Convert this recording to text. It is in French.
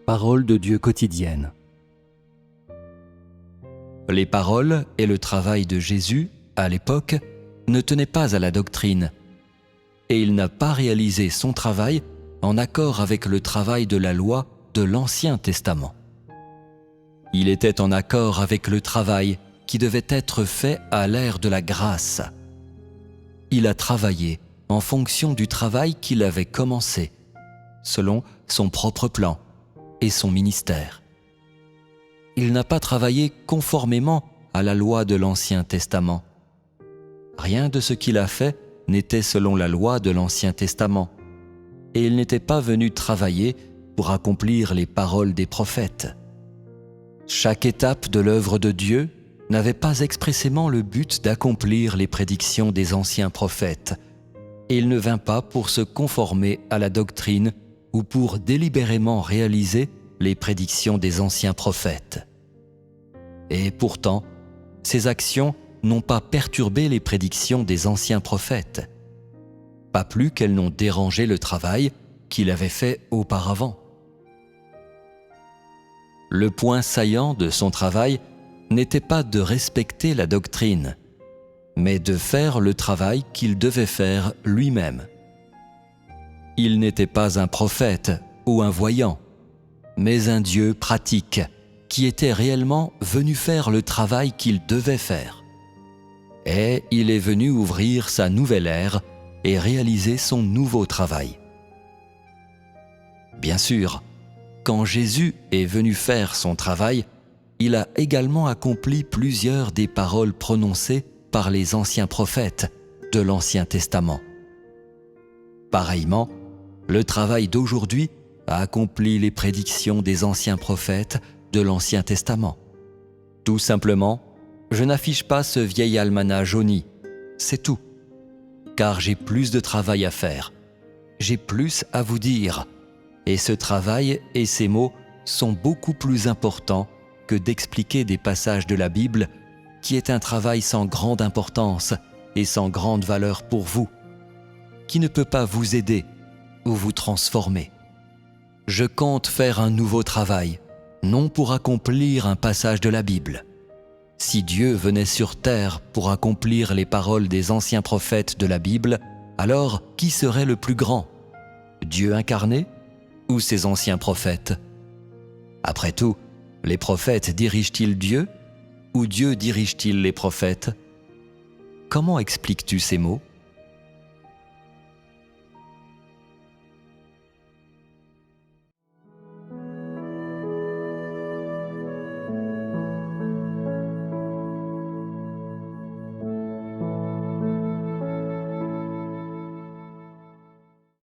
Parole de Dieu quotidienne. Les paroles et le travail de Jésus, à l'époque, ne tenaient pas à la doctrine, et il n'a pas réalisé son travail en accord avec le travail de la loi de l'Ancien Testament. Il était en accord avec le travail qui devait être fait à l'ère de la grâce. Il a travaillé en fonction du travail qu'il avait commencé, selon son propre plan et son ministère. Il n'a pas travaillé conformément à la loi de l'Ancien Testament. Rien de ce qu'il a fait n'était selon la loi de l'Ancien Testament, et il n'était pas venu travailler pour accomplir les paroles des prophètes. Chaque étape de l'œuvre de Dieu n'avait pas expressément le but d'accomplir les prédictions des anciens prophètes, et il ne vint pas pour se conformer à la doctrine ou pour délibérément réaliser les prédictions des anciens prophètes. Et pourtant, ces actions n'ont pas perturbé les prédictions des anciens prophètes, pas plus qu'elles n'ont dérangé le travail qu'il avait fait auparavant. Le point saillant de son travail n'était pas de respecter la doctrine, mais de faire le travail qu'il devait faire lui-même. Il n'était pas un prophète ou un voyant, mais un Dieu pratique qui était réellement venu faire le travail qu'il devait faire. Et il est venu ouvrir sa nouvelle ère et réaliser son nouveau travail. Bien sûr, quand Jésus est venu faire son travail, il a également accompli plusieurs des paroles prononcées par les anciens prophètes de l'Ancien Testament. Pareillement, le travail d'aujourd'hui a accompli les prédictions des anciens prophètes de l'Ancien Testament. Tout simplement, je n'affiche pas ce vieil almanach jauni, c'est tout. Car j'ai plus de travail à faire, j'ai plus à vous dire, et ce travail et ces mots sont beaucoup plus importants que d'expliquer des passages de la Bible qui est un travail sans grande importance et sans grande valeur pour vous, qui ne peut pas vous aider ou vous transformer. Je compte faire un nouveau travail, non pour accomplir un passage de la Bible. Si Dieu venait sur terre pour accomplir les paroles des anciens prophètes de la Bible, alors qui serait le plus grand? Dieu incarné ou ses anciens prophètes? Après tout, les prophètes dirigent-ils Dieu ou Dieu dirige-t-il les prophètes? Comment expliques-tu ces mots?